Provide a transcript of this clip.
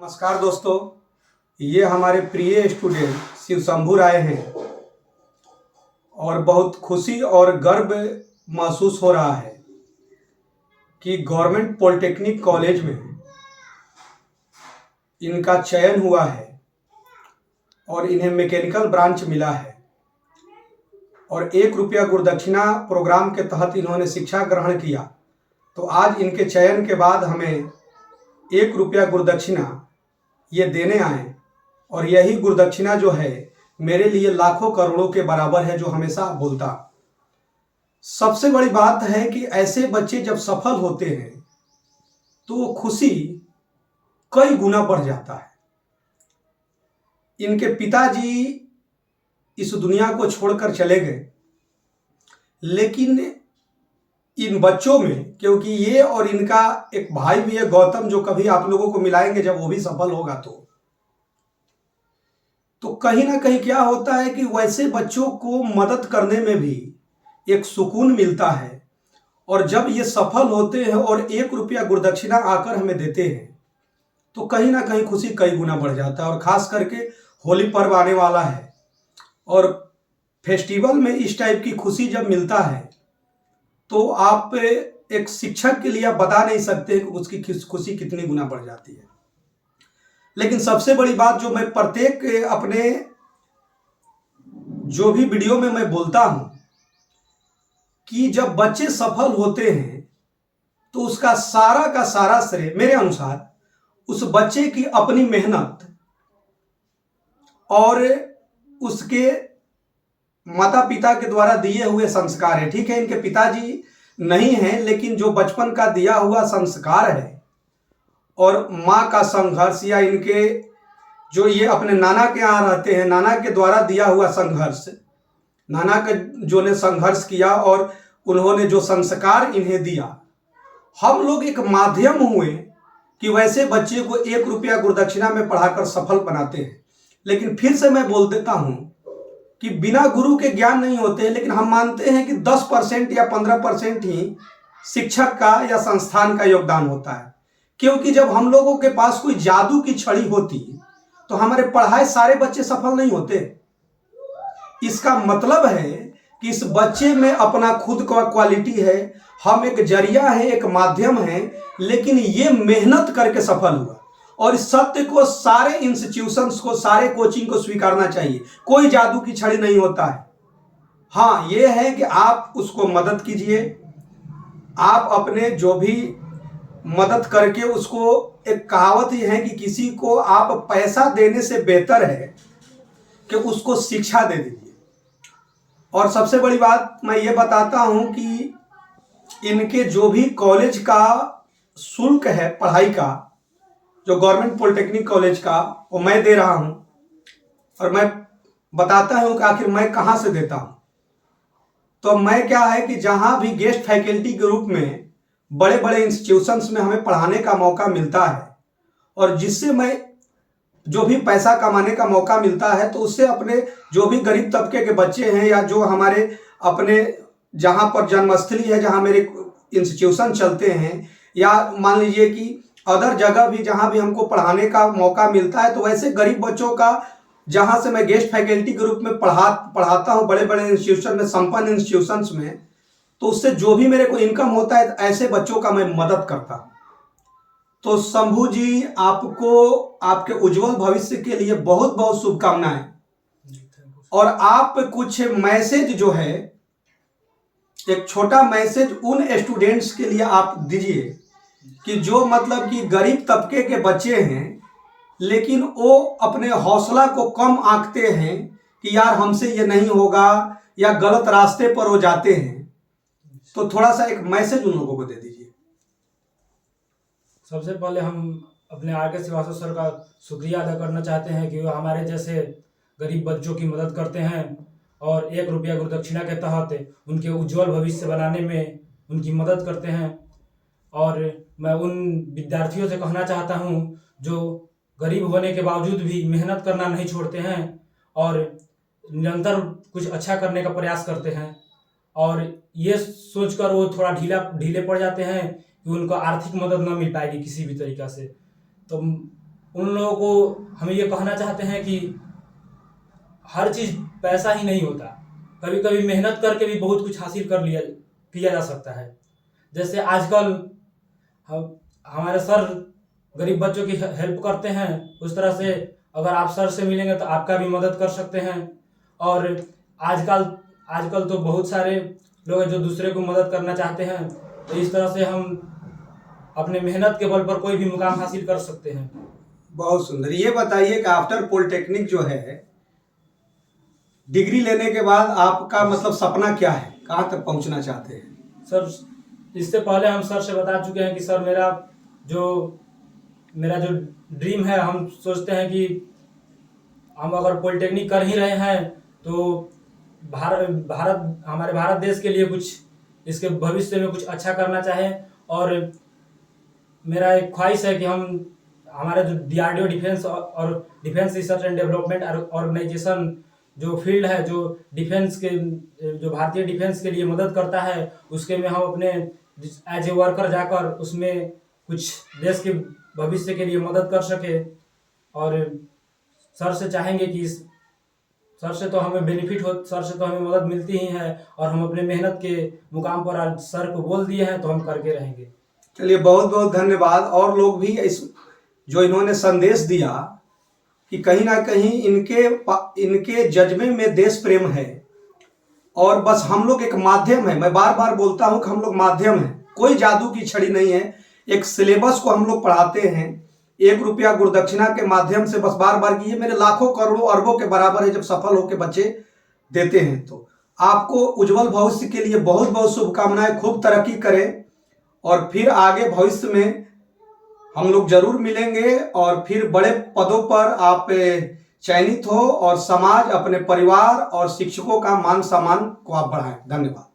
नमस्कार दोस्तों, ये हमारे प्रिय स्टूडेंट शिव शंभू राय हैं और बहुत खुशी और गर्व महसूस हो रहा है कि गवर्नमेंट पॉलिटेक्निक कॉलेज में इनका चयन हुआ है और इन्हें मैकेनिकल ब्रांच मिला है और 1 रुपया गुरुदक्षिणा प्रोग्राम के तहत इन्होंने शिक्षा ग्रहण किया। तो आज इनके चयन के बाद हमें 1 रुपया गुरुदक्षिणा ये देने आए और यही गुरुदक्षिणा जो है मेरे लिए लाखों करोड़ों के बराबर है, जो हमेशा बोलता। सबसे बड़ी बात है कि ऐसे बच्चे जब सफल होते हैं तो खुशी कई गुना बढ़ जाता है। इनके पिताजी इस दुनिया को छोड़कर चले गए, लेकिन इन बच्चों में, क्योंकि ये और इनका एक भाई भी है गौतम, जो कभी आप लोगों को मिलाएंगे जब वो भी सफल होगा तो कहीं ना कहीं क्या होता है कि वैसे बच्चों को मदद करने में भी एक सुकून मिलता है। और जब ये सफल होते हैं और 1 रुपया गुरुदक्षिणा आकर हमें देते हैं तो कहीं ना कहीं खुशी कई गुना बढ़ जाता है। और खास करके होली पर्व आने वाला है और फेस्टिवल में इस टाइप की खुशी जब मिलता है तो आप एक शिक्षक के लिए आप बता नहीं सकते कि उसकी खुशी कितनी गुना बढ़ जाती है। लेकिन सबसे बड़ी बात जो मैं प्रत्येक अपने जो भी वीडियो में मैं बोलता हूं कि जब बच्चे सफल होते हैं तो उसका सारा का सारा श्रेय मेरे अनुसार उस बच्चे की अपनी मेहनत और उसके माता पिता के द्वारा दिए हुए संस्कार है। ठीक है, इनके पिताजी नहीं हैं, लेकिन जो बचपन का दिया हुआ संस्कार है और माँ का संघर्ष, या इनके जो ये अपने नाना के यहाँ रहते हैं, नाना के द्वारा दिया हुआ संघर्ष, नाना के जो ने संघर्ष किया और उन्होंने जो संस्कार इन्हें दिया, हम लोग एक माध्यम हुए कि वैसे बच्चे को 1 रुपया गुरुदक्षिणा में पढ़ाकर सफल बनाते हैं। लेकिन फिर से मैं बोल देता हूं कि बिना गुरु के ज्ञान नहीं होते, लेकिन हम मानते हैं कि 10% या 15% ही शिक्षक का या संस्थान का योगदान होता है। क्योंकि जब हम लोगों के पास कोई जादू की छड़ी होती तो हमारे पढ़ाए सारे बच्चे सफल नहीं होते। इसका मतलब है कि इस बच्चे में अपना खुद का क्वालिटी है, हम एक जरिया है, एक माध्यम है, लेकिन ये मेहनत करके सफल हुआ। और इस सत्य को सारे इंस्टीट्यूशंस को, सारे कोचिंग को स्वीकारना चाहिए। कोई जादू की छड़ी नहीं होता है। हाँ, ये है कि आप उसको मदद कीजिए, आप अपने जो भी मदद करके उसको, एक कहावत ही है कि किसी को आप पैसा देने से बेहतर है कि उसको शिक्षा दे दीजिए। और सबसे बड़ी बात मैं ये बताता हूं कि इनके जो भी कॉलेज का शुल्क है पढ़ाई का, जो गवर्नमेंट पॉलिटेक्निक कॉलेज का, वो मैं दे रहा हूं। और मैं बताता हूं कि आखिर मैं कहां से देता हूं। तो मैं क्या है कि जहां भी गेस्ट फैकल्टी के रूप में बड़े बड़े इंस्टीट्यूशंस में हमें पढ़ाने का मौका मिलता है और जिससे मैं जो भी पैसा कमाने का मौका मिलता है तो उससे अपने जो भी गरीब तबके के बच्चे हैं, या जो हमारे अपने जहां पर जन्मस्थली है, जहां मेरे इंस्टीट्यूशन चलते हैं, या मान लीजिए कि अदर जगह भी जहां भी हमको पढ़ाने का मौका मिलता है, तो वैसे गरीब बच्चों का जहां से मैं गेस्ट फैकल्टी के रूप में पढ़ाता हूं बड़े बड़े इंस्टीट्यूशन में, संपन्न इंस्टीट्यूशंस में, तो उससे जो भी मेरे को इनकम होता है ऐसे बच्चों का मैं मदद करता हूं। तो शंभू जी, आपको आपके उज्जवल भविष्य के लिए बहुत बहुत शुभकामनाएं। और आप कुछ मैसेज जो है, एक छोटा मैसेज उन स्टूडेंट्स के लिए आप दीजिए कि जो मतलब कि गरीब तबके के बच्चे हैं, लेकिन वो अपने हौसला को कम आंकते हैं कि यार हमसे ये नहीं होगा, या गलत रास्ते पर वो जाते हैं। तो थोड़ा सा एक मैसेज उन लोगों को दे दीजिए। सबसे पहले हम अपने आर.के. श्रीवास्तव सर का शुक्रिया अदा करना चाहते हैं कि वो हमारे जैसे गरीब बच्चों की मदद करते हैं और 1 रुपया गुरुदक्षिणा के तहत उनके उज्जवल भविष्य बनाने में उनकी मदद करते हैं। और मैं उन विद्यार्थियों से कहना चाहता हूं जो गरीब होने के बावजूद भी मेहनत करना नहीं छोड़ते हैं और निरंतर कुछ अच्छा करने का प्रयास करते हैं, और ये सोचकर वो थोड़ा ढीले पड़ जाते हैं कि उनको आर्थिक मदद न मिल पाएगी किसी भी तरीक़ा से, तो उन लोगों को हम ये कहना चाहते हैं कि हर चीज़ पैसा ही नहीं होता, कभी कभी मेहनत करके भी बहुत कुछ हासिल किया जा सकता है। जैसे आजकल हमारे सर गरीब बच्चों की हेल्प करते हैं, उस तरह से अगर आप सर से मिलेंगे तो आपका भी मदद कर सकते हैं। और आजकल तो बहुत सारे लोग हैं जो दूसरे को मदद करना चाहते हैं, तो इस तरह से हम अपने मेहनत के बल पर कोई भी मुकाम हासिल कर सकते हैं। बहुत सुंदर। ये बताइए कि आफ्टर पॉलिटेक्निक जो है, डिग्री लेने के बाद आपका मतलब सपना क्या है, कहाँ तक पहुँचना चाहते हैं? सर, इससे पहले हम सर से बता चुके हैं कि सर मेरा जो ड्रीम है, हम सोचते हैं कि हम अगर पॉलिटेक्निक कर ही रहे हैं तो हमारे भारत देश के लिए कुछ इसके भविष्य में कुछ अच्छा करना चाहें। और मेरा एक ख्वाहिश है कि हम हमारे जो DRDO डिफेंस और defence research and development organisation जो फील्ड है, जो जो भारतीय डिफेंस के लिए मदद करता है, उसके में हम अपने एज ए वर्कर जाकर उसमें कुछ देश के भविष्य के लिए मदद कर सके। और सर से चाहेंगे कि सर से तो हमें सर से तो हमें मदद मिलती ही है, और हम अपने मेहनत के मुकाम पर आज सर को बोल दिए हैं तो हम करके रहेंगे। चलिए, बहुत बहुत धन्यवाद। और लोग भी जो इन्होंने संदेश दिया कि कहीं ना कहीं इनके जज्बे में देश प्रेम है, और बस हम लोग एक माध्यम है। मैं बार बार बोलता हूं कि हम लोग माध्यम हैं, कोई जादू की छड़ी नहीं है। एक सिलेबस को हम लोग पढ़ाते हैं, 1 रुपया गुरुदक्षिणा के माध्यम से, बस बार बार की ये मेरे लाखों करोड़ों अरबों के बराबर है जब सफल होकर बच्चे देते हैं। तो आपको उज्जवल भविष्य के लिए बहुत बहुत शुभकामनाएं, खूब तरक्की करें, और फिर आगे भविष्य में हम लोग जरूर मिलेंगे, और फिर बड़े पदों पर आप चयनित हो, और समाज, अपने परिवार और शिक्षकों का मान सम्मान को आप बढ़ाएं। धन्यवाद।